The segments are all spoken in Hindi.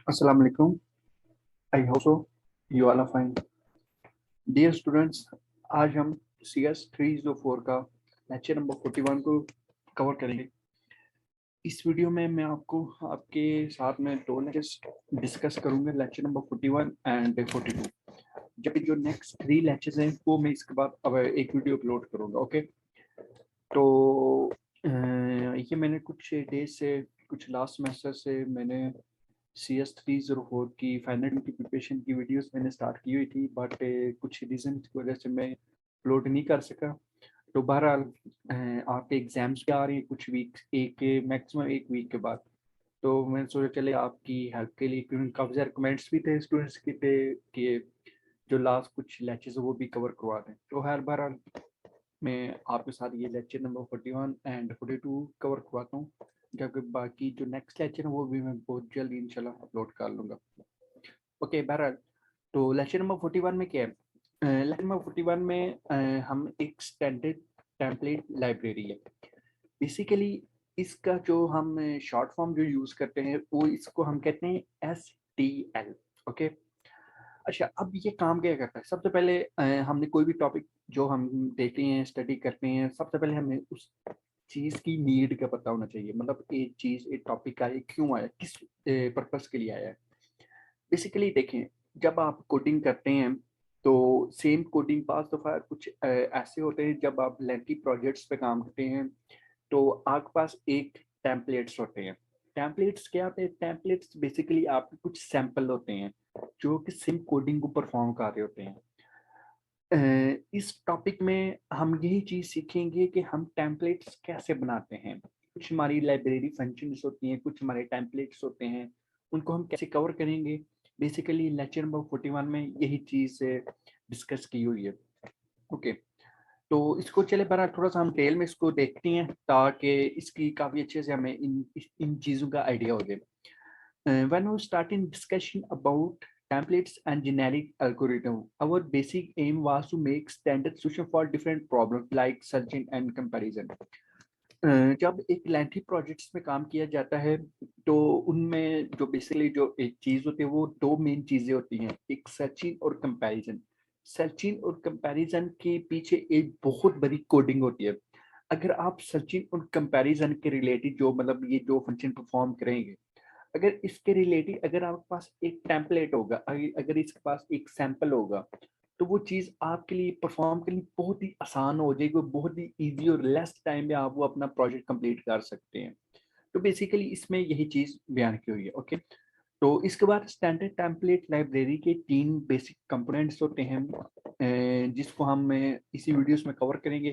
Assalamu alaikum. I hope so. You all are fine. Dear students, आज हम CS304 का लेक्चर नंबर 41 को कवर करेंगे। इस वीडियो में मैं आपको आपके साथ में दो लेक्चर्स डिस्कस करूंगा, लेक्चर नंबर 41 एंड 42। जबकि जो नेक्स्ट 3 लेक्चर्स हैं वो मैं इसके बाद अब एक वीडियो अपलोड करूंगा। ओके, तो ये मैंने कुछ डेज से, कुछ लास्ट सेमेस्टर से मैंने CS304 की फाइनल की प्रिपरेशन की वीडियोस मैंने स्टार्ट की हुई थी, बट कुछ रीजन की वजह से मैं अपलोड नहीं कर सका। तो बहरहाल आपके एग्जाम्स भी आ रही हैं कुछ वीक, एक मैक्सिमम एक वीक के बाद। तो मैंने सोचा चले आपकी हेल्प के लिए, क्योंकि काफ़ी सारे कमेंट्स भी थे स्टूडेंट्स के थे कि जो लास्ट कुछ लेक्चर्स वो भी कवर करवा दें। तो हर बहरहाल मैं आपके साथ ये लेक्चर नंबर 41 एंड 42 कवर करवाता हूँ, जबकि बाकी जो नेक्स्ट लेक्चर है वो भी मैं बहुत जल्द इंशाल्लाह अपलोड कर लूँगा। ओके, बहरहाल तो लेक्चर नंबर 41 में क्या है? लेक्चर नंबर 41 में हम एक स्टैंडर्ड टेम्पलेट लाइब्रेरी है। बेसिकली इसका जो हम शॉर्ट फॉर्म जो यूज़ करते हैं वो इसको हम कहते हैं STL। ओके, अच्छा, अब ये काम क्या करता है? सबसे पहले हमने कोई भी टॉपिक जो हम देखते हैं, स्टडी करते हैं, सबसे पहले हमें उस चीज़ की नीड का पता होना चाहिए। मतलब एक चीज़, एक टॉपिक आया, क्यों आया, किस पर्पस के लिए आया है। बेसिकली देखें, जब आप कोडिंग करते हैं तो सेम कोडिंग पास दफ़ा कुछ ऐसे होते हैं, जब आप लेंथी प्रोजेक्ट्स पे काम करते हैं तो आपके पास एक टेम्पलेट्स होते हैं। टेम्पलेट्स क्या होते हैं? टेम्पलेट्स बेसिकली आपके कुछ सैंपल होते हैं जो कि सिम कोडिंग को परफॉर्म कर रहे होते हैं। इस टॉपिक में हम यही चीज़ सीखेंगे कि हम टेम्पलेट्स कैसे बनाते हैं। कुछ हमारी लाइब्रेरी फंक्शंस होती हैं, कुछ हमारे टेम्पलेट्स होते हैं, उनको हम कैसे कवर करेंगे। बेसिकली लेक्चर नंबर 41 में यही चीज़ डिस्कस की हुई है। ओके, तो इसको चले बरा थोड़ा सा हम डिटेल में इसको देखते हैं ताकि इसकी काफ़ी अच्छे से हमें इन चीज़ों का आइडिया हो जाए। When we start in discussion about templates and generic algorithm, our basic aim was to make standard solution for different problems like searching and comparison. जब एक लेंथी प्रोजेक्ट्स में काम किया जाता है तो उनमें जो बेसिकली जो एक चीज़ होती है वो दो मेन चीज़ें होती हैं, एक सर्चिंग और कंपैरिजन। सर्चिंग और कंपैरिजन के पीछे एक बहुत बड़ी कोडिंग होती है। अगर आप सर्चिंग और कंपैरिजन के रिलेटेड जो मतलब ये जो फंक्शन परफॉर्म करेंगे, अगर इसके रिलेटेड अगर आपके पास एक टेम्पलेट होगा, अगर इसके पास एक सैंपल होगा, तो वो चीज़ आपके लिए परफॉर्म करनी बहुत ही आसान हो जाएगी, बहुत ही ईजी और लेस टाइम में आप वो अपना प्रोजेक्ट कंप्लीट कर सकते हैं। तो बेसिकली इसमें यही चीज़ बयान की हुई है। ओके, तो इसके बाद स्टैंडर्ड टेम्पलेट लाइब्रेरी के 3 बेसिक कंपोनेंट्स होते हैं, जिसको हम इसी वीडियोस में कवर करेंगे।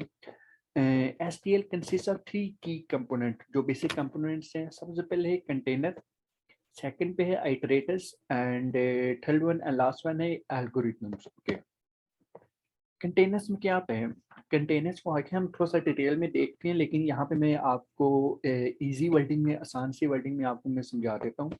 STL कंसिस्ट ऑफ 3 की कंपोनेंट। जो बेसिक कंपोनेंट्स हैं, सबसे पहले है कंटेनर, सेकंड पे है iterators and third one and last one है एल्गोरिथम्स। ओके, कंटेनर्स में क्या आता है? कंटेनर्स को आके हम थोड़ा सा डिटेल में देखते हैं, लेकिन यहाँ पे मैं आपको इजी वर्डिंग में, आसान सी वर्डिंग में आपको मैं समझा देता हूँ।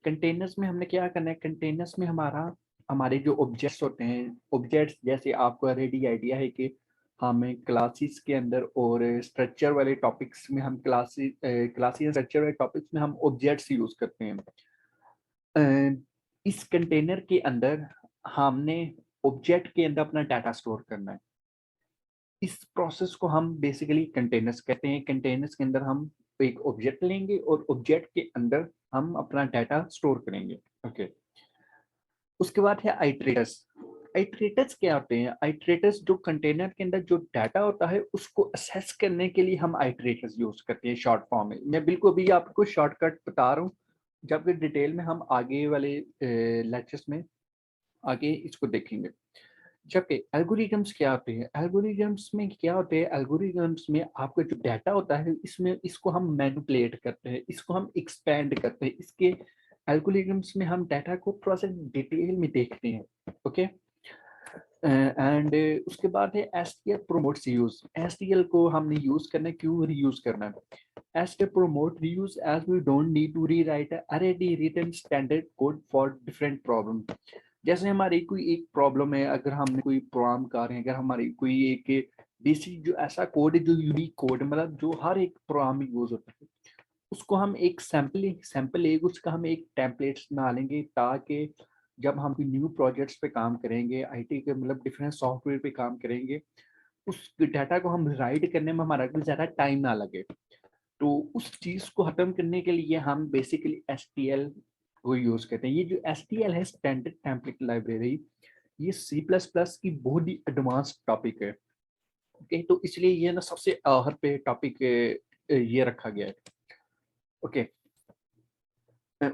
कंटेनर्स में हमने क्या करना है? कंटेनर्स में हमारे जो ऑब्जेक्ट्स होते हैं, ऑब्जेक्ट्स जैसे आपको ऑलरेडी आइडिया है कि हमें क्लासेस के अंदर और स्ट्रक्चर वाले टॉपिक्स में हम क्लासेस स्ट्रक्चर वाले टॉपिक्स में हम ऑब्जेक्ट्स यूज करते हैं। इस कंटेनर के अंदर हमने ऑब्जेक्ट के अंदर अपना डाटा स्टोर करना है। इस प्रोसेस को हम बेसिकली कंटेनर्स कहते हैं। कंटेनर्स के अंदर हम एक ऑब्जेक्ट लेंगे और ऑब्जेक्ट के अंदर हम अपना डाटा स्टोर करेंगे। ओके, उसके बाद है आइटरेटर्स। आइटरेटर्स क्या होते हैं? आइटरेटर्स जो कंटेनर के अंदर जो डाटा होता है उसको असेस करने के लिए हम आइटरेटर्स यूज करते हैं शॉर्ट फॉर्म में। मैं बिल्कुल भी आपको शॉर्टकट बता रहा हूँ, जबकि डिटेल में हम आगे वाले लेक्चर्स में आगे इसको देखेंगे। जबकि एल्गोरिथम्स क्या होते हैं? एल्गोरिथम्स में क्या होते हैं? एल्गोरिथम्स में आपका जो डाटा होता है, इसमें इसको हम मैनिपुलेट करते हैं, इसको हम एक्सपेंड करते हैं। इसके एल्गोरिथम्स में हम डाटा को थोड़ा सा डिटेल में देखते हैं। ओके, एंड उसके बाद है एसटीएल प्रोमोट्स यूज। एसटीएल को हमने यूज करना है, क्यों रीयूज करना है? STL promote reuse as we don't need to rewrite already written standard code for different problem. जैसे हमारी कोई एक प्रॉब्लम है, अगर हमने कोई प्रोग्राम कर रहे हैं, अगर हमारी कोई एक बेसिक जो ऐसा कोड है जो यूनिक कोड है, मतलब जो हर एक प्रोग्राम में यूज होता है, उसको हम एक सैंपल एक उसका हम एक टेम्पलेट्स बना लेंगे, ताकि जब हम न्यू प्रोजेक्ट्स पे काम करेंगे, आईटी के मतलब डिफरेंट सॉफ्टवेयर पे काम करेंगे, उस डाटा को हम राइट करने में हमारा ज़्यादा टाइम ना लगे। तो उस चीज़ को खत्म करने के लिए हम बेसिकली एसटीएल को यूज़ करते हैं। ये जो एसटीएल है, स्टैंडर्ड टेम्पलेट लाइब्रेरी, ये सी प्लस प्लस की बहुत ही एडवांस टॉपिक है। ओके, तो इसलिए ये ना सबसे हर पे टॉपिक ये रखा गया है। ओके,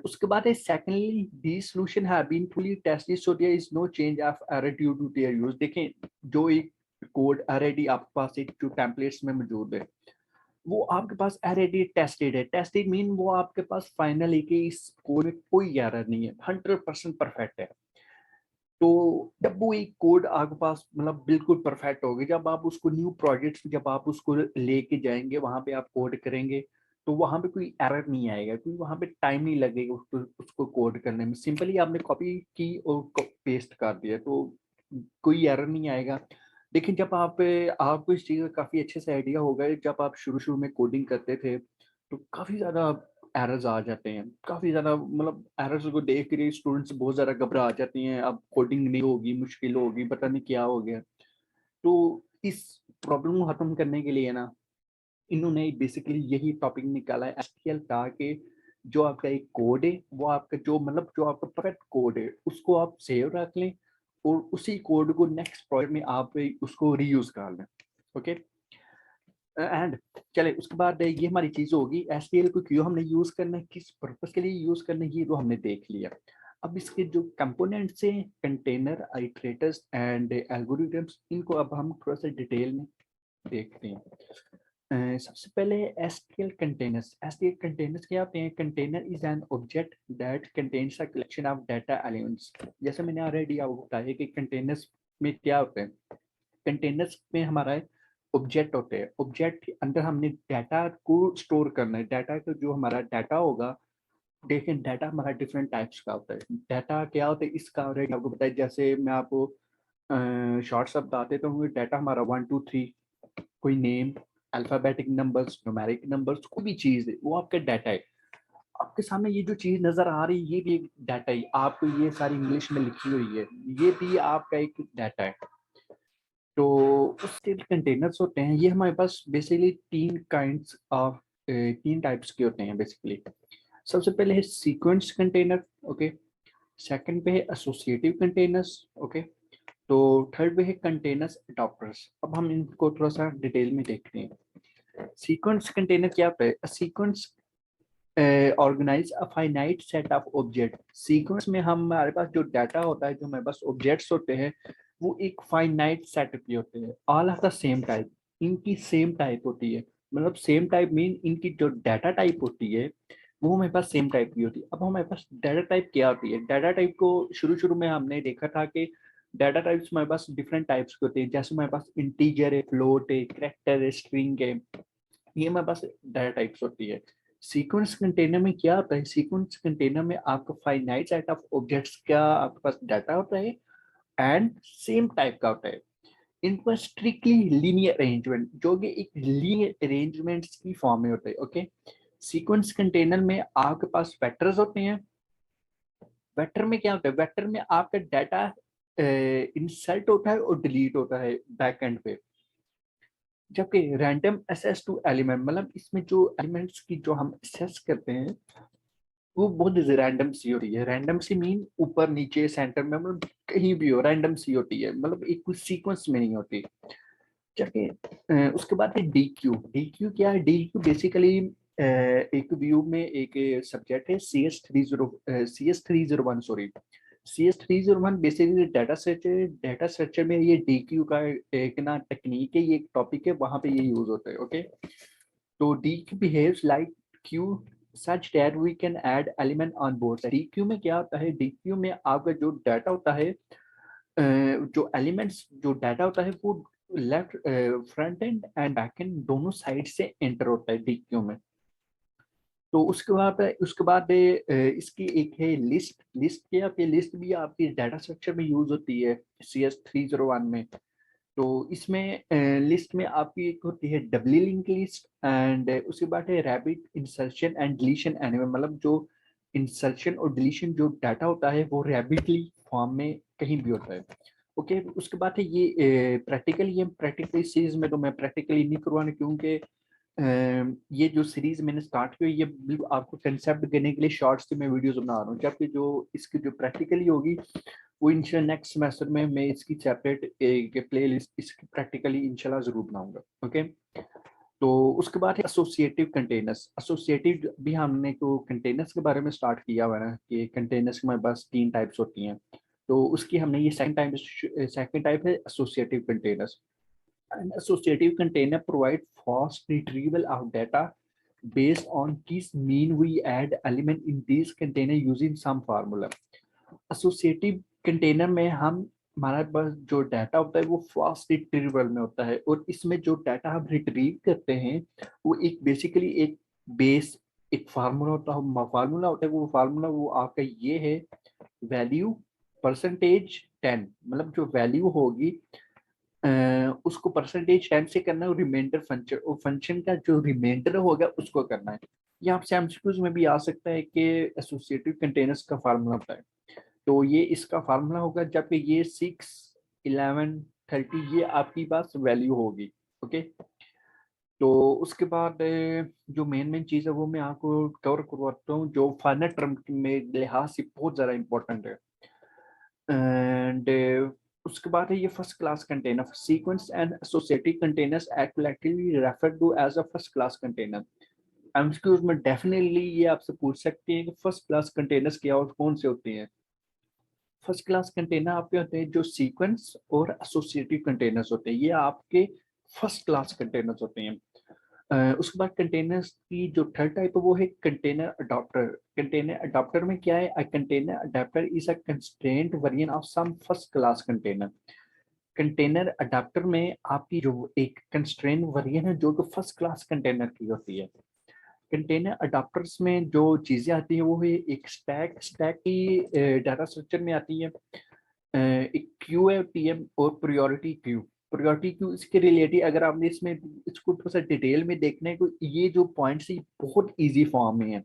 उसके बाद है secondly the solution have been fully tested so there is no change of error due to their use. देखें, जो एक कोड ऑलरेडी आपके पास एक जो टेम्पलेट्स में मौजूद है, वो आपके पास ऑलरेडी टेस्टेड है। टेस्टेड मीन वो आपके पास फाइनल है कि इस कोड में कोई एरर नहीं है, 100% परफेक्ट है। तो जब वो एक कोड आपके पास मतलब बिल्कुल परफेक्ट होगी, जब आप उसको न्यू प्रोजेक्ट जब आप उसको लेके जाएंगे, वहां पे आप कोड करेंगे, तो वहां पे कोई एरर नहीं आएगा, क्योंकि वहां पे टाइम नहीं लगेगा उसको कोड करने में। सिंपली आपने कॉपी की और पेस्ट कर दिया, तो कोई एरर नहीं आएगा। लेकिन जब आपको इस चीज़ का काफ़ी अच्छे से आइडिया होगा, जब आप शुरू शुरू में कोडिंग करते थे, तो काफ़ी ज़्यादा एरर्स आ जाते हैं, काफ़ी ज़्यादा मतलब एरर्स को देख के स्टूडेंट्स बहुत ज़्यादा घबरा जाती हैं, अब कोडिंग नहीं होगी, मुश्किल होगी, पता नहीं क्या हो गया। तो इस प्रॉब्लम को खत्म करने के लिए ना, इन्होंने बेसिकली यही टॉपिक निकाला है एसक्यूएल का, कि जो आपका एक कोड है, वो आपका जो मतलब जो आपका परफेक्ट कोड है, उसको आप सेव रख लें और उसी कोड को नेक्स्ट प्रोजेक्ट में आप उसको रीयूज कर लें। ओके, एंड चले उसके बाद ये हमारी चीज होगी, एसक्यूएल को क्यों हमने यूज करना है, किस पर्पस के लिए यूज करना है, ये तो हमने देख लिया। अब इसके जो कंपोनेंट्स हैं, कंटेनर, आइटरेटर्स एंड एल्गोरिथम्स, इनको अब हम थोड़ा सा डिटेल में देखते हैं। सबसे पहले एसक्यूएल कंटेनर्स। एसक्यूएल कंटेनर्स क्या होते हैं? Container is an object that contains a collection of data elements. जैसे मैंने ऑलरेडी आपको बताया कि कंटेनर्स में क्या होते हैं। कंटेनर्स में हमारा ऑब्जेक्ट होते हैं, ऑब्जेक्ट के अंदर हमने डाटा को स्टोर करना है। डाटा का जो हमारा डाटा होगा, देखें डाटा हमारा डिफरेंट टाइप्स का होता है। डाटा क्या होता है इसका ऑलरेडी आपको बताया। जैसे मैं आपको शॉर्ट सब बताते तो हूँ, डाटा हमारा 1 2 3, कोई name, alphabetic numbers, numeric numbers, कोई भी चीज है वो आपका डाटा है। आपके सामने ये जो चीज नजर आ रही है, ये भी एक डाटा है। आपको ये सारी इंग्लिश में लिखी हुई है, ये भी आपका एक डाटा है। तो उसके कंटेनर्स होते हैं, ये हमारे पास बेसिकली तीन टाइप्स के होते हैं बेसिकली। सबसे पहले है सीक्वेंस कंटेनर। ओके, सेकंड पे है एसोसिएटिव कंटेनर्स। ओके, तो थर्ड पे है कंटेनर्स अडॉप्टर्स। अब हम इनको थोड़ा सा डिटेल में देखते हैं। सीक्वेंस कंटेनर क्या होता है? Sequence organize a finite set of object. Sequence में हमारे पास जो डाटा होता है, जो हमारे पास ऑब्जेक्ट्स होते हैं, वो एक फाइनाइट सेट के होते हैं, all of the same type. इनकी सेम टाइप होती है, मतलब सेम टाइप मीन इनकी जो डाटा टाइप होती है, वो हमारे पास सेम टाइप की होती है। अब हमारे पास डाटा टाइप क्या होती है? डाटा टाइप को शुरू शुरू में हमने देखा था कि डाटा टाइप्स हमारे पास डिफरेंट टाइप्स के होते हैं। जैसे हमारे पास इंटीजर है, फ्लोट है, कैरेक्टर है, स्ट्रिंग है, ये हमारे पास डाटा टाइप्स होती है। सीक्वेंस कंटेनर में क्या होता है? सीक्वेंस कंटेनर में आपका फाइनाइट सेट ऑफ ऑब्जेक्ट्स का आपके पास डाटा होता है, एंड सेम टाइप का होता है। इनको स्ट्रिक्टली लीनियर अरेंजमेंट, जो कि एक लीनियर अरेंजमेंट्स की फॉर्म में होता है। ओके, सीक्वेंस कंटेनर में आपके पास वेक्टर्स होते हैं। वेक्टर में क्या होता है? वेक्टर में आपका डाटा इंसर्ट होता है और डिलीट होता है बैक एंड पे। जबकि रैंडम एसेस टू एलिमेंट, मतलब इसमें जो एलिमेंट्स की जो हम एसेस करते हैं, वो बहुत रैंडम सी होती है। रैंडम सी मीन ऊपर नीचे सेंटर में, मतलब कहीं भी हो, रैंडम सी होती है, मतलब एक कुछ सीक्वेंस में नहीं होती। जबकि उसके बाद है डी क्यू। डी क्यू क्या है? डी क्यू बेसिकली एक व्यू में एक सब्जेक्ट है, CS301, sorry, CS301 basically data structure. Data structure में ये डी क्यू का एक ना टेक्निक है, ये एक टॉपिक है, वहां पे ये यूज होता है। ओके, तो D queue behaves like queue such that we can add element on board. D queue में क्या होता है? डी क्यू में आपका जो डाटा होता है, जो एलिमेंट्स जो डाटा होता है, वो left front end and back and दोनों साइड से एंटर होता है डी क्यू में। तो उसके बाद इसकी एक है लिस्ट। लिस्ट क्या होती है? लिस्ट भी आपकी डाटा स्ट्रक्चर में यूज होती है CS301 में। तो इसमें लिस्ट में आपकी एक होती है डबली लिंक लिस्ट, एंड उसके बाद है rapid insertion and deletion anyway, मतलब जो इंसर्शन और डिलीशन जो डाटा होता है वो रैपिडली फॉर्म में कहीं भी होता है। ओके, उसके बाद है ये प्रैक्टिकल सीरीज में तो मैं प्रैक्टिकली नहीं करवाना, क्योंकि ये जो सीरीज मैंने स्टार्ट की ये बिल्कुल आपको कंसेप्ट देने के लिए शॉर्ट्स से मैं वीडियोस बना रहा हूँ, जबकि जो इसकी जो प्रैक्टिकली होगी वो इंशाल्लाह नेक्स्ट सेमेस्टर में मैं इसकी सेपरेट एक प्ले लिस्ट इसकी प्रैक्टिकली इंशाल्लाह जरूर बनाऊंगा। ओके, तो उसके बाद है एसोसिएटिव कंटेनर्स। एसोसिएटिव भी हमने तो कंटेनर्स के बारे में स्टार्ट किया हुआ है ना, कि कंटेनर्स में बस 3 टाइप्स होती हैं, तो उसकी हमने ये सेकंड टाइप है associative containers. An associative container provide fast retrieval of data based on keys mean we add element in these container using some formula. Associative container में हम हमारे पास जो डाटा होता है वो फास्ट रिट्रीवल में होता है, और इसमें जो डाटा हम रिट्रीव करते हैं वो एक बेसिकली एक बेस एक फार्मूला होता है। वो फार्मूला वो आपका ये है, वैल्यू परसेंटेज 10, मतलब जो वैल्यू होगी उसको परसेंटेज टाइम से करना है, और रिमाइंडर फंक्शन और फंक्शन का जो रिमाइंडर होगा उसको करना है। ये आपसे एमसीक्यूज में भी आ सकता है कि एसोसिएटिव कंटेनर्स का फार्मूला होता है, तो ये इसका फार्मूला होगा, जबकि ये 6, 11, 30 ये आपकी पास वैल्यू होगी। ओके, तो उसके बाद जो मेन चीज़ है वो मैं आपको कवर करवाता हूँ, जो फाइनल टर्म में लिहाज से बहुत ज़्यादा इंपॉर्टेंट है। एंड उसके बाद है ये first class container. Sequence and associative containers are collectively referred to as a first class container. MCQs में डेफिनेटली ये आपसे पूछ सकते हैं कि फर्स्ट क्लास कंटेनर्स क्या और कौन से होते हैं। फर्स्ट क्लास कंटेनर आपके होते हैं जो सीक्वेंस और एसोसिएटिव कंटेनर्स होते हैं, ये आपके फर्स्ट क्लास कंटेनर्स होते हैं। उसके बाद कंटेनर्स की जो थर्ड टाइप है वो है कंटेनर अडॉप्टर। कंटेनर अडॉप्टर में क्या है, a container adaptor is a constraint variant of some first class container. Container adaptor में आपकी जो एक कंस्ट्रेंट वेरिएंट है जो कि फर्स्ट क्लास कंटेनर की होती है। कंटेनर अडॉप्टर्स में जो चीजें आती हैं वो है एक स्टैक की डाटा स्ट्रक्चर में आती है, एक क्यू है पीएम और प्रायोरिटी क्यू। प्रायोरिटी क्यू इसके रिलेटेड अगर आपने इसमें इसको थोड़ा सा डिटेल में देखना है तो ये जो पॉइंट्स है बहुत इजी फॉर्म में है,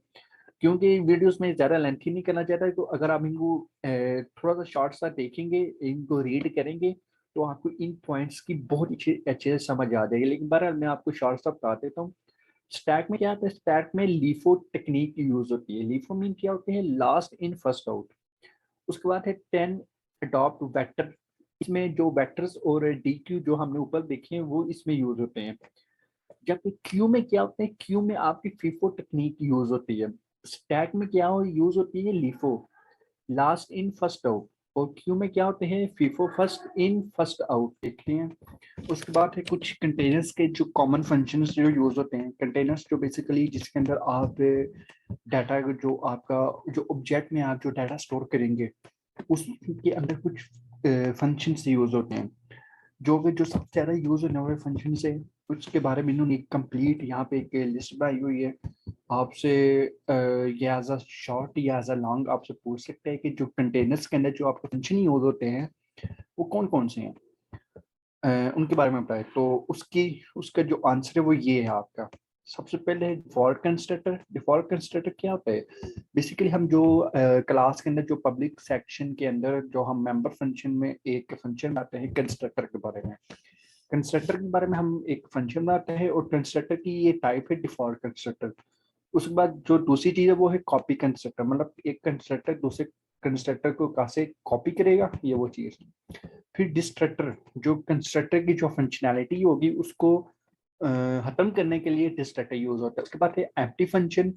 क्योंकि वीडियोस में ज़्यादा लेंथी नहीं करना चाहता, तो अगर आप इनको थोड़ा सा शॉर्ट सा देखेंगे, इनको रीड करेंगे, तो आपको इन पॉइंट्स की बहुत अच्छे से समझ आ जाएगी। लेकिन बहरहाल मैं आपको शॉर्ट सा बता देता हूँ। स्टैक में क्या आता है, स्टैक में लीफो टेक्निक यूज होती है। लीफो मीन क्या होते हैं, लास्ट इन फर्स्ट आउट। उसके बाद है 10 अडॉप्ट वेक्टर। इसमें जो वेक्टर्स और डी क्यू जो हमने ऊपर देखे हैं वो इसमें यूज होते हैं। जबकि क्यू में क्या होते हैं, क्यू में आपकी फीफो टेक्निक यूज होती है। स्टैक में क्या हो यूज होती है, LIFO last in first out, और क्यू में क्या होते हैं, FIFO first in first out देखते हैं। उसके बाद है कुछ कंटेनर्स के जो कॉमन फंक्शंस जो यूज होते हैं। कंटेनर्स जो बेसिकली जिसके अंदर आप डाटा जो आपका जो ऑब्जेक्ट में आप जो डाटा स्टोर करेंगे उसके अंदर कुछ फंक्शंस यूज होते हैं। जो सबसे ज्यादा यूज होने वाले फंक्शन है उसके बारे में इन्होंने कंप्लीट यहाँ पे एक लिस्ट बनाई हुई है। आपसे ये एज अ शॉर्ट या एज अ लॉन्ग आपसे पूछ सकते हैं कि जो कंटेनर्स के अंदर जो आपके फंक्शन यूज होते हैं वो कौन कौन से हैं, उनके बारे में बताए। तो उसकी उसका जो आंसर है वो ये है आपका। सबसे पहले है डिफॉल्ट कंस्ट्रक्टर। डिफॉल्ट कंस्ट्रक्टर क्या होता है, बेसिकली हम जो क्लास के अंदर जो पब्लिक सेक्शन के अंदर जो हम मेंबर फंक्शन में एक फंक्शन बनाते हैं कंस्ट्रक्टर के बारे में। कंस्ट्रक्टर के बारे में हम एक फंक्शन बनाते हैं और कंस्ट्रक्टर की ये टाइप है डिफॉल्ट कंस्ट्रक्टर। उसके बाद जो दूसरी चीज है वो है कॉपी कंस्ट्रक्टर, मतलब एक कंस्ट्रक्टर दूसरे कंस्ट्रक्टर को कैसे कॉपी करेगा, ये वो चीज। फिर डिस्ट्रक्टर, जो कंस्ट्रक्टर की जो फंक्शनैलिटी होगी उसको खत्म करने के लिए डिस्ट्रक्टर यूज होता है। उसके बाद है एम्प्टी फंक्शन।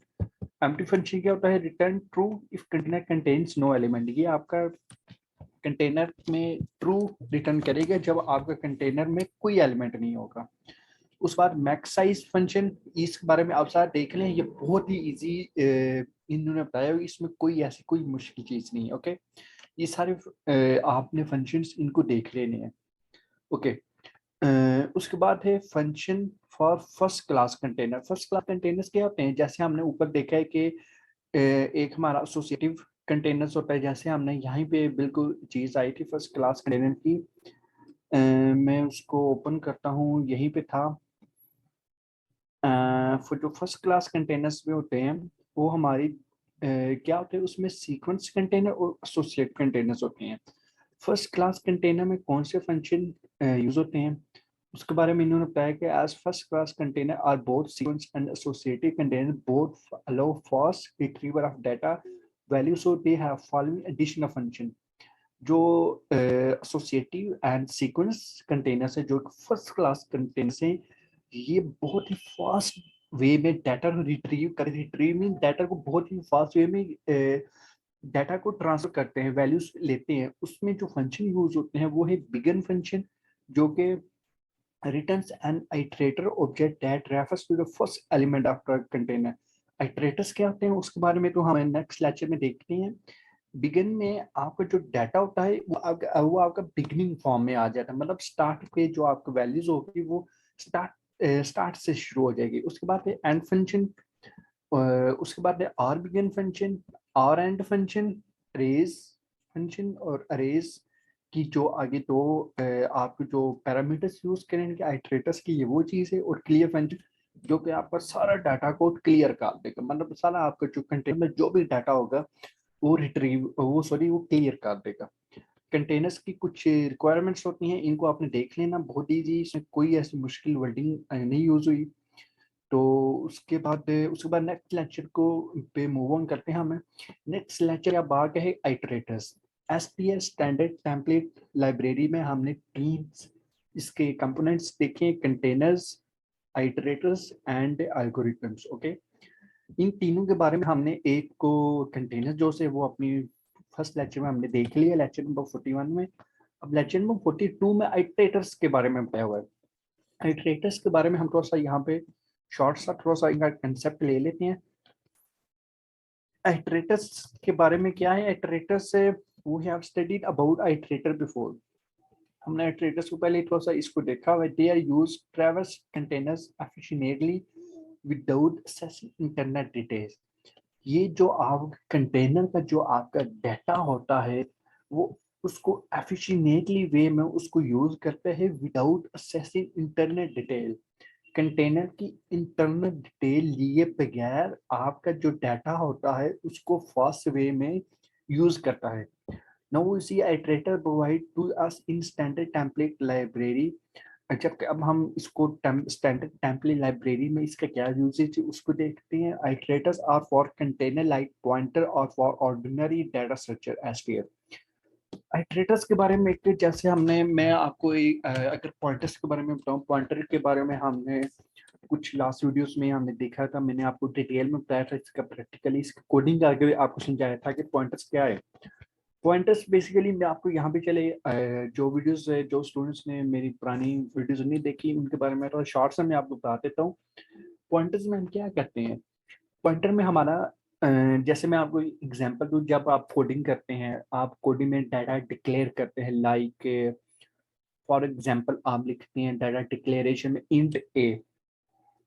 एम्प्टी फंक्शन क्या होता है, return true if container contains no element. ये आपका कंटेनर में ट्रू रिटर्न करेगा जब आपका कंटेनर में कोई एलिमेंट नहीं होगा। उस बाद मैक्स साइज फंक्शन, इसके बारे में आप साथ देख लें, ये बहुत ही इजी इन्होंने बताया, इसमें कोई ऐसी कोई मुश्किल चीज नहीं है। ओके, ये सारे आपने फंक्शंस इनको देख लेने हैं। ओके, उसके बाद है function for first class container. First class containers क्या होते हैं, जैसे हमने ऊपर देखा है कि एक हमारा एसोसिएटिव कंटेनर्स होता है, जैसे हमने यहाँ पे बिल्कुल चीज आई थी फर्स्ट क्लास कंटेनर की। मैं उसको ओपन करता हूँ, यहीं पे था। जो फर्स्ट क्लास कंटेनर्स में होते हैं वो हमारी क्या होते हैं, उसमें सीक्वेंस कंटेनर और एसोसिएट कंटेनर्स होते हैं। फर्स्ट क्लास कंटेनर में कौन से फंक्शन यूज होते हैं उसके बारे में इन्होंने बताया कि as first class container are both sequence and associative container both allow fast retriever of data value, so they have following additional function. जो एसोसिएटिव एंड सीक्वेंस कंटेनर्स है, जो फर्स्ट क्लास कंटेनर्स हैं, ये बहुत ही फास्ट वे में डाटा रिट्रीव मीन डाटा को बहुत ही फास्ट वे में डाटा को ट्रांसफर करते हैं, वैल्यूज लेते हैं। उसमें जो फंक्शन यूज होते हैं वो है बिगन फंक्शन, जो कि returns an iterator object that refers to the first element of the container। Iterators क्या होते हैं उसके बारे में तो हम नेक्स्ट लेक्चर में देखते हैं। बिगिन में आपका जो डाटा होता है वो आपका बिगिनिंग फॉर्म में आ जाता है, मतलब स्टार्ट पे जो आपका वैल्यूज होगी वो स्टार्ट से शुरू हो जाएगी। उसके बाद है एंड फंक्शन, उसके बाद है R begin function, R end function, arrays function और अरेज की जो आगे दो आपके जो पैरामीटर्स यूज करेंगे आइट्रेटर्स की, ये वो चीज़ है। और क्लियर फंक्शन जो कि आपका सारा डाटा को क्लियर कर देगा, मतलब सारा आपका जो कंटेनर में जो भी डाटा होगा वो क्लियर कर देगा। कंटेनर्स की कुछ रिक्वायरमेंट्स होती हैं, इनको आपने देख लेना, बहुत ईजी, इसमें कोई ऐसी मुश्किल वर्डिंग नहीं यूज हुई। तो उसके बाद नेक्स्ट लेक्चर को पे मूव ऑन करते हैं हमें। नेक्स्ट लेक्चर या बात है iterators. SPS standard template library में हमने तीन इसके कंपोनेंट्स देखे, containers, iterators and algorithms. Okay, इन तीनों के बारे में हमने एक को कंटेनर जो से वो अपनी फर्स्ट लेक्चर में हमने देख लिया, लेक्चर नंबर 41 में। अब लेक्चर नंबर 42 में आइटरेटर्स के बारे में बताया हुआ है। आइटरेटर्स के बारे में हम थोड़ा सा यहाँ पे शॉर्ट सा थोड़ा सा इनका कंसेप्ट ले लेते हैं। आइटरेटर्स के बारे में क्या है, आइटरेटर्स से we have studied about iterator before. हमने आइटरेटर्स को पहले थोड़ा सा इसको देखा हुआ है। They are use traverse containers efficiently without accessing internet details. ये जो आप कंटेनर का जो आपका डाटा होता है वो उसको एफिशिएंटली वे में उसको यूज करते हैं without accessing internet detail. Container की इंटरनल डिटेल लिए बगैर आपका जो डाटा होता है उसको फास्ट वे में यूज करता है। Now we see iterator provide to us in standard template library. जबकि अब हम इसको स्टैंडर्ड टेम्पलेट लाइब्रेरी में इसका क्या यूजेज है उसको देखते हैं। Iterators are for container like pointer और for ordinary data structure STF. Iterators के बारे में एक जैसे मैं आपको अगर पॉइंटर्स के बारे में बताऊं, पॉइंटर के बारे में हमने कुछ लास्ट वीडियोस में हमने देखा था, मैंने आपको डिटेल में बताया था इसका प्रैक्टिकली इसका कोडिंग करके आपको समझाया था कि पॉइंटर्स क्या है। पॉइंटर्स बेसिकली मैं आपको यहाँ पे चले जो वीडियोस जो स्टूडेंट्स ने मेरी पुरानी वीडियोस नहीं देखी उनके बारे में थोड़ा शॉर्ट से मैं आपको बता देता हूँ। पॉइंटर्स में हम क्या करते हैं, पॉइंटर में हमारा जैसे मैं आपको एग्जांपल दूं, जब आप कोडिंग करते हैं, आप कोडिंग में डाटा डिक्लेयर करते हैं, लाइक फॉर एग्जांपल आप लिखते हैं डाटा डिक्लेरेशन में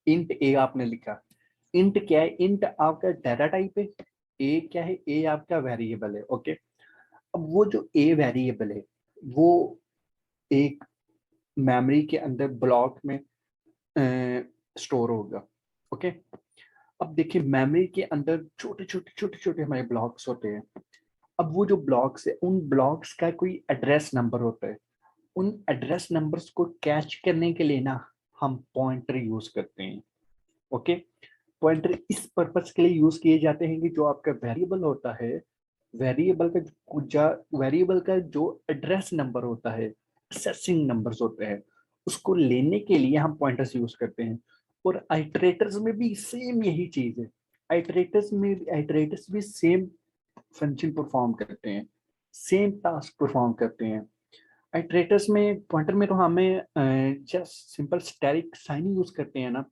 इंट ए आपने लिखा। इंट क्या है, इंट आपका डाटा टाइप है, ए क्या है, ए आपका वेरिएबल है। ओके, अब वो जो ए वेरिएबल है वो एक मेमोरी के अंदर ब्लॉक में स्टोर होगा। ओके, अब देखिए मेमोरी के अंदर छोटे छोटे हमारे ब्लॉक्स होते हैं। अब वो जो ब्लॉक्स है उन ब्लॉक्स का कोई एड्रेस नंबर होता है। उन एड्रेस नंबर्स को कैच करने के लिए ना हम पॉइंटर यूज करते हैं। ओके, पॉइंटर इस पर्पस के लिए यूज किए जाते हैं कि जो आपका वेरिएबल होता है, वेरिएबल का जो एड्रेस नंबर होता है, एक्सेसिंग नंबर्स होते हैं, उसको लेने के लिए हम पॉइंटर्स यूज करते हैं। और आइटरेटर्स में भी सेम यही चीज है। आइटरेटर्स भी सेम फंक्शन परफॉर्म करते हैं, सेम टास्क परफॉर्म करते हैं। आइटरेटर्स में पॉइंटर में तो हमें just simple static sign use करते हैं ना,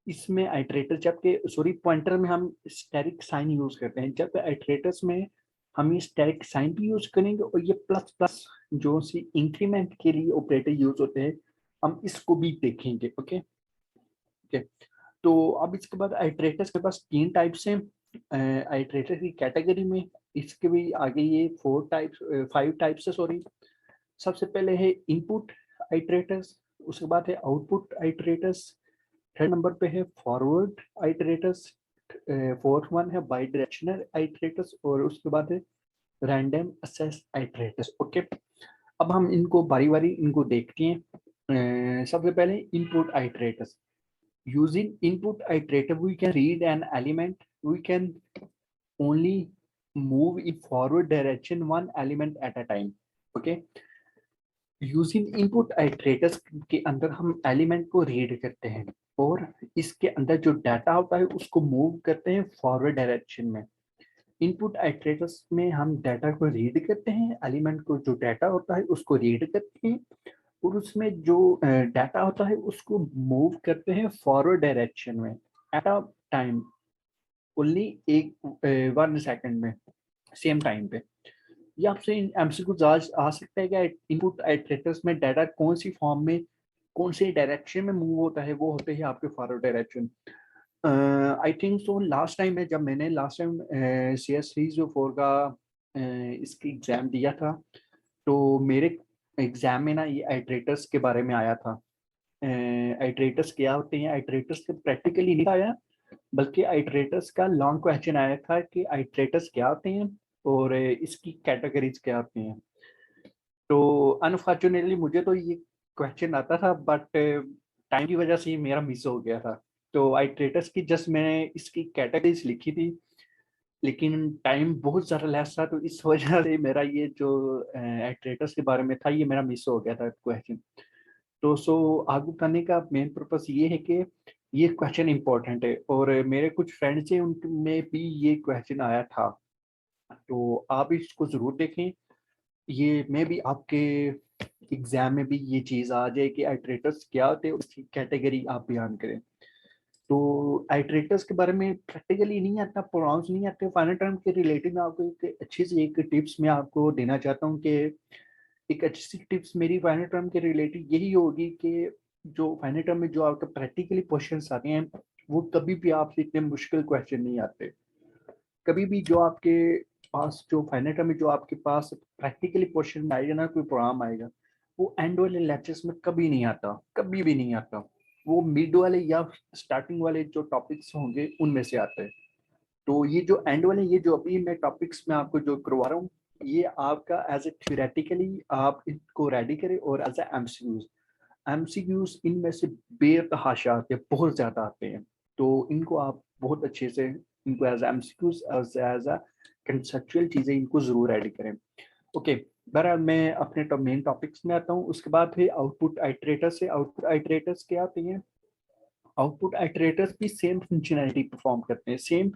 इसमें आइटरेटर जबकि सॉरी पॉइंटर में हम स्टैटिक साइन यूज करते हैं, जबकि आइटरेटर्स में हम ये स्टैटिक साइन भी यूज करेंगे और ये प्लस प्लस जो सी इंक्रीमेंट के लिए ऑपरेटर यूज होते हैं हम इसको भी देखेंगे। ओके ओके, तो अब इसके बाद आइटरेटर्स के पास तीन टाइप्स हैं। आइटरेटर की कैटेगरी में इसके भी आगे ये 5 टाइप्स है सॉरी। सबसे पहले है इनपुट आइटरेटर्स, उसके बाद है आउटपुट आइटरेटर्स, थर्ड नंबर पे है फॉरवर्ड आइटरेटर्स, फोर्थ वन है बाई डायरेक्शनल आइटरेटर्स, और उसके बाद है रैंडम एक्सेस आइटरेटर्स। ओके, अब हम इनको बारी बारी इनको देखते हैं। सबसे पहले input iterators. Using input iterator, we can read an element. We can only move in forward direction one element at a time. Okay. Using input iterators के अंदर हम एलिमेंट को रीड करते हैं और इसके अंदर जो डाटा होता है उसको मूव करते हैं फॉरवर्ड डायरेक्शन में। इनपुट आइटरेटर्स में हम डाटा को रीड करते हैं, एलिमेंट को जो डाटा होता है उसको रीड करते हैं और उसमें जो डाटा होता है उसको मूव करते हैं फॉरवर्ड डायरेक्शन में एट अ टाइम, ओनली एक 1 सेकंड में, सेम टाइम पे। ये आपसे एमसीक्यू आज आ सकता है कि इनपुट आइटरेटर्स में डाटा कौन सी फॉर्म में कौन से डायरेक्शन में मूव होता है, वो होते हैं आपके forward direction. I think so last time है जब मैंने लास्ट टाइम CS304 का इसकी एग्जाम दिया था, तो मेरे एग्जाम में ना ये आइटरेटर्स के बारे में आया था। आइटरेटर्स क्या होते हैं, आइटरेटर्स के प्रैक्टिकली नहीं आया, बल्कि आइटरेटर्स का लॉन्ग क्वेश्चन आया था कि आइटरेटर्स क्या होते हैं और इसकी कैटेगरीज क्या होती हैं। तो अनफॉर्चुनेटली मुझे तो ये क्वेश्चन आता था, बट टाइम की वजह से ये मेरा मिस हो गया था। तो आइटरेटर्स की जस्ट मैंने इसकी कैटेगरीज लिखी थी, लेकिन टाइम बहुत ज़्यादा लेस था, तो इस वजह से मेरा ये जो आइटरेटर्स के बारे में था ये मेरा मिस हो गया था क्वेश्चन। तो आगे करने का मेन पर्पस ये है कि ये क्वेश्चन इंपॉर्टेंट है और मेरे कुछ फ्रेंड्स हैं उनमें भी ये क्वेश्चन आया था, तो आप इसको ज़रूर देखें। ये मे भी आपके एग्जाम में भी ये चीज़ आ जाए कि आइटरेटर्स क्या होते हैं, उसकी कैटेगरी आप बयान करें। तो आइटरेटर्स के बारे में प्रैक्टिकली नहीं आता, प्रोनाउंस नहीं आते, फाइनल टर्म के रिलेटेड मैं आपको एक अच्छी सी एक टिप्स मैं आपको देना चाहता हूँ कि एक अच्छी सी टिप्स मेरी फाइनल टर्म के रिलेटेड यही होगी कि जो फाइनल टर्म में जो आपके प्रैक्टिकली क्वेश्चंस आते हैं वो कभी भी आपसे इतने मुश्किल क्वेश्चन नहीं आते। कभी भी जो आपके पास जो फाइनल टर्म में जो आपके पास प्रैक्टिकली क्वेश्चन आएगा ना, कोई प्रोग्राम आएगा, वो एंड वाले लेक्चर्स में कभी नहीं आता, कभी भी नहीं आता। वो मिड वाले या स्टार्टिंग वाले जो टॉपिक्स होंगे उनमें से आते हैं। तो ये जो एंड वाले ये जो अभी मैं टॉपिक्स में आपको जो करवा रहा हूँ, ये आपका एज ए थ्योरेटिकली आप इनको रेडी करें और एज ए एमसीक्यूज इनमें से बेतहाशा आते हैं, बहुत ज्यादा आते हैं। तो इनको आप बहुत अच्छे से इनको as MCQs as a conceptual चीजें इनको जरूर रेडी करें। ओके, बहरहाल मैं अपने मेन टॉपिक्स में आता हूँ। उसके बाद है आउटपुट आइटरेटर्स है। आउटपुट आइटरेटर्स क्या आते हैं? आउटपुट आइटरेटर्स भी सेम फंक्शनैलिटी परफॉर्म करते हैं, सेम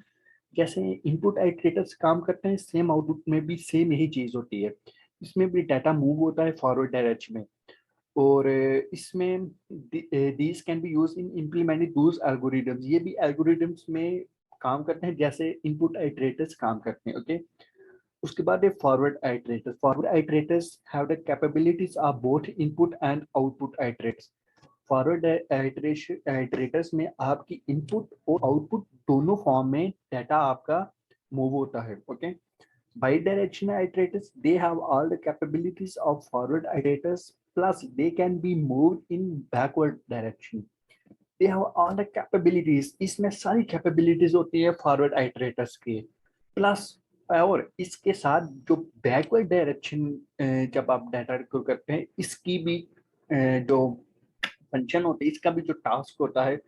जैसे इनपुट आइटरेटर्स काम करते हैं, सेम आउटपुट में भी सेम यही चीज होती है। इसमें भी डाटा मूव होता है फॉरवर्ड डायरेक्शन में और इसमें these can be use in implementing दूस एल्गोरिदम्स। ये भी एल्गोरिदम्स में काम करते हैं जैसे इनपुट आइटरेटर्स काम करते हैं। ओके, उसके बाद है forward iterators. Forward iterators have the capabilities of both input and output iterators. Forward iterators में आपकी इनपुट और आउटपुट दोनों फॉर्म में डाटा आपका मूव होता है। Okay, bidirectional iterators, they have all the capabilities of forward iterators, plus they can be moved in backward direction. They have all the capabilities, इसमें सारी capabilities होती है फॉरवर्ड आइटरेटर्स के, प्लस और इसके साथ जो बैकवर्ड डायरेक्शन जब आप डाटा रिकॉर्ड करते हैं इसकी भी जो फंक्शन होती है, इसका भी जो टास्क होता है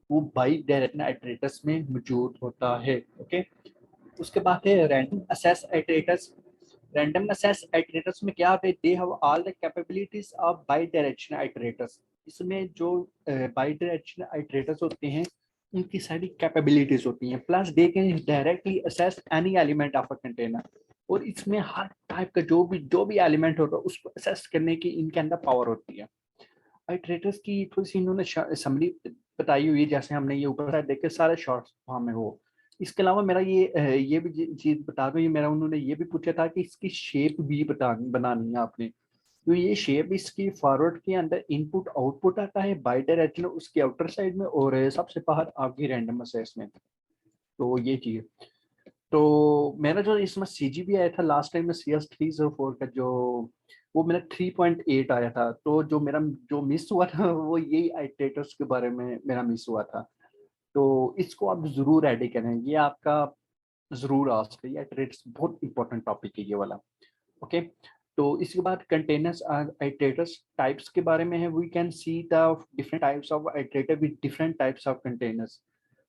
वो बाई डायरेक्शनल आइटरेटर्स में मौजूद होता है। ओके, उसके बाद है random assess iterators. Random assess iterators में क्या होता है? They have all the capabilities of by directional iterators. इसमें जो बाई डायरेक्शनल आइटरेटर्स होते हैं उनकी सारी कैपेबिलिटीज होती हैं, plus they can directly assess any element of a container. और इसमें हर टाइप का जो भी एलिमेंट होता है उसको असेस करने की इनके अंदर पावर होती है। आइटरेटर्स की थोड़ी सी इन्होंने समरी बताई हुई है, जैसे हमने ये ऊपर देखे सारे शॉर्ट फॉर्म में हो। इसके अलावा मेरा ये भी चीज बता दूं, ये मेरा उन्होंने ये भी पूछा था कि इसकी शेप भी बनानी है आपने। तो ये शेप इसकी फॉरवर्ड के अंदर इनपुट आउटपुट आता है बाई डायरेक्शनल उसके आउटर साइड में और सबसे बाहर आपकी रैंडम असेस में। तो ये चीज, तो मेरा जो इसमें CGP आया था लास्ट टाइम में CS304 का जो वो मेरा 3.8 आया था। तो जो मिस हुआ था वो यही आइट्रेटर्स के बारे में मेरा मिस हुआ था। तो इसको आप ज़रूर रेडी करें, ये आपका ज़रूर आस्क है, ये आइट्रेटर्स बहुत इंपॉर्टेंट टॉपिक है ये वाला। ओके, तो इसके बाद कंटेनर्स आइट्रेटर्स टाइप्स के बारे में है। We can see the different types of iterator with different types of containers.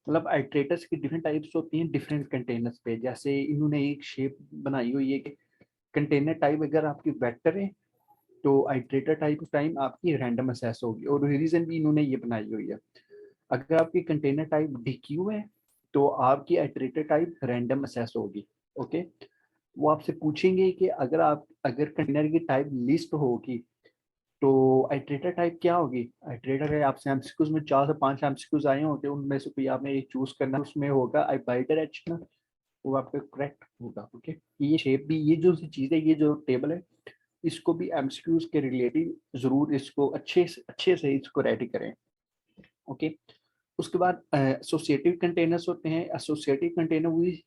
मतलब आइट्रेटर्स की डिफरेंट टाइप्स होती हैं डिफरेंट कंटेनर्स पे। जैसे इन्होंने एक शेप बनाई हुई है कि कंटेनर टाइप अगर आपकी वेक्टर है तो आइट्रेटर टाइप टाइम आपकी रैंडम असेस होगी, और रीजन भी इन्होंने ये बनाई हुई है। अगर आपकी कंटेनर टाइप डीक्यू है तो आपकी आइट्रेटर टाइप रैंडम असेस होगी। ओके, वो आपसे पूछेंगे कि अगर कंटेनर की टाइप लिस्ट होगी तो आइट्रेटर टाइप क्या होगी। आइट्रेटर है, आपसे एमसीक्यूज में 4 से 5 एमसीक्यूज आए होते हैं, उनमें से कोई आपने एक चूज करना है, उसमें होगा आई बाई डायरेक्शनल, वो आपका करेक्ट होगा। ओके, ये शेप भी, ये जो सी चीज़ है, ये जो टेबल है, इसको भी एमसीक्यूज के रिलेटिव जरूर इसको अच्छे से इसको रेडी करें। ओके, उसके बाद एसोसिएटिव कंटेनर्स होते हैं। Associative container we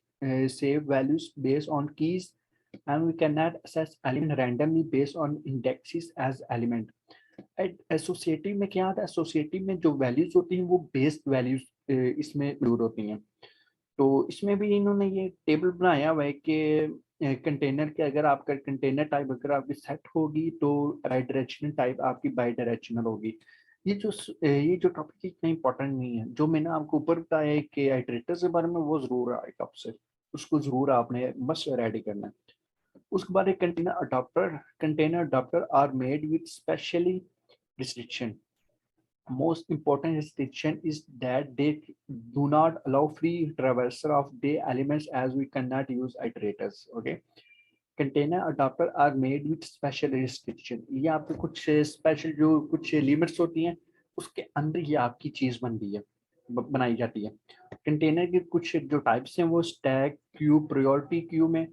save values based on keys and we can not access element randomly based on indexes as element. Associative में क्या आता है, एसोसिएटिव में जो वैल्यूज होती हैं वो बेस्ड वैल्यूज इसमें इंक्लूड होती हैं। तो इसमें भी इन्होंने ये टेबल बनाया हुआ है कि कंटेनर के, अगर आपका कंटेनर टाइप अगर आपकी सेट होगी तो राइट डायरेक्शनल टाइप आपकी बाई डायरेक्शनल होगी। ये जो टॉपिक इतना इंपॉर्टेंट नहीं है, जो मैंने आपको ऊपर बताया है कि आइट्रेटर्स के बारे में, वो जरूर आएगा आपसे, उसको जरूर आपने बस रेडी करना है। उसके बाद एक container adaptor are made with specially restriction. Most important restriction is that they do not allow free traversal of day elements as we cannot use iterators. Okay. Container adaptor are made with special restriction. ये आपके कुछ स्पेशल जो कुछ लिमिट्स होती हैं उसके अंदर ये आपकी चीज बनती है, बनाई जाती है। कंटेनर के कुछ जो टाइप्स हैं वो स्टैक क्यू, प्रायोरिटी क्यू में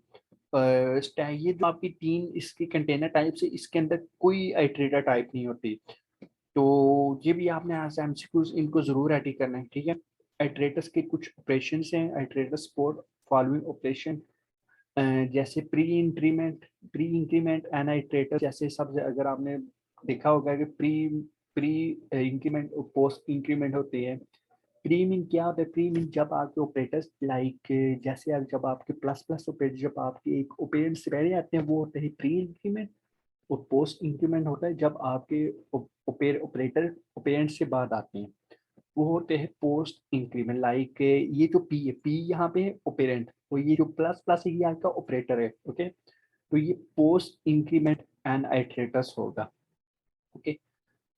स्टैक, ये जो आपकी तीन इसकी कंटेनर टाइप्स है, इसके अंदर कोई आइट्रेटर टाइप नहीं होती। तो ये भी आपने आज एमसीक्यूज इनको जरूर रेडी करना है, ठीक है। आइट्रेटर्स के कुछ ऑपरेशंस हैं, आइट्रेटर सपोर्ट फॉलोइंग ऑपरेशन, जैसे प्री इंक्रीमेंट एंड आइट्रेटर। जैसे सबसे अगर आपने देखा होगा कि प्री प्री इंक्रीमेंट और पोस्ट इंक्रीमेंट होती है। प्री मीन क्या होता है, प्री मीन जब आपके ऑपरेटर्स लाइक जैसे जब आपके प्लस प्लस ऑपरेटर जब आपके एक ऑपरेंड से पहले आते हैं वो होते हैं प्री इंक्रीमेंट, और पोस्ट इंक्रीमेंट होता है जब आपके ऑपरेटर ऑपरेंड से बाद आते हैं, वो होते हैं पोस्ट इंक्रीमेंट। लाइक ये जो पी है, पी यहाँ पे है ऑपरेंट, और ये जो प्लस प्लस है ये आपका ऑपरेटर है। ओके, तो ये पोस्ट इंक्रीमेंट एंड आइट्रेटर्स होगा। ओके,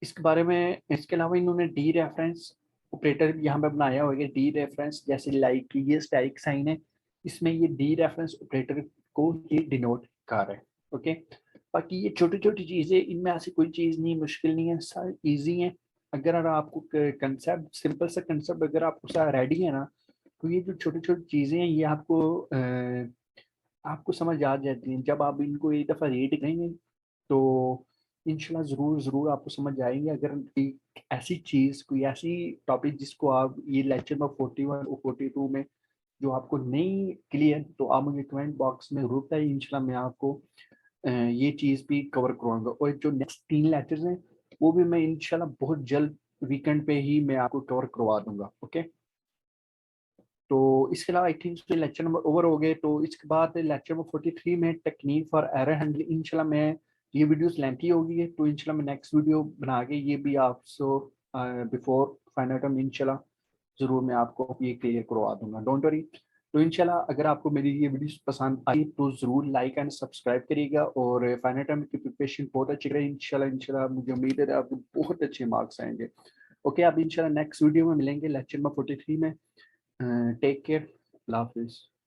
इसके बारे में, इसके अलावा इन्होंने डी रेफरेंस ऑपरेटर भी यहाँ पे बनाया हुआ है। डी रेफरेंस जैसे लाइक ये स्टैटिक साइन है, इसमें ये डी रेफरेंस ऑपरेटर को ये डिनोट कर रहा है। ओके, बाकी ये छोटी छोटी चीजें, इनमें ऐसी कोई चीज नहीं, मुश्किल नहीं है, सारी इजी है। अगर आपको कंसेप्ट, सिंपल सा कंसेप्ट अगर आपको सारा रेडी है ना, तो ये जो छोटी छोटी चीजें हैं ये आपको समझ आ जाती हैं। जब आप इनको एक दफा रीड करेंगे तो इंशाल्लाह जरूर जरूर आपको समझ आएंगे। अगर एक ऐसी चीज, कोई ऐसी टॉपिक जिसको आप ये लेक्चर में 41 और 42 में जो आपको नहीं क्लियर, तो आप मुझे कमेंट बॉक्स में जरूर बताइए। इंशाल्लाह मैं आपको ये चीज भी कवर करवाऊंगा। और जो नेक्स्ट 3 लेक्चर्स हैं वो भी मैं इंशाल्लाह बहुत जल्द वीकेंड पे ही मैं आपको कवर करवा दूंगा। ओके, तो इसके अलावा I think lecture number over हो गए। तो इसके बाद लेक्चर नंबर 43 में टेक्निक फॉर एरर हैंडलिंग, इंशाल्लाह मैं, ये वीडियोस लेंथी होगी है तो इंशाल्लाह मैं नेक्स्ट वीडियो बना के ये भी आपसे बिफोर फाइनल टर्म इंशाल्लाह जरूर मैं आपको ये क्लियर करवा दूंगा, डोंट वरी। तो इंशाल्लाह अगर आपको मेरी ये वीडियो पसंद आई तो जरूर लाइक एंड सब्सक्राइब करिएगा, और फाइनल टर्म की प्रिपरेशन बहुत अच्छी रही इंशाल्लाह। इंशाल्लाह मुझे उम्मीद है आपको बहुत अच्छे मार्क्स आएंगे। ओके, आप इंशाल्लाह नेक्स्ट वीडियो में मिलेंगे लेक्चर नंबर 43 में। टेक केयर, अल्लाह हाफिज़।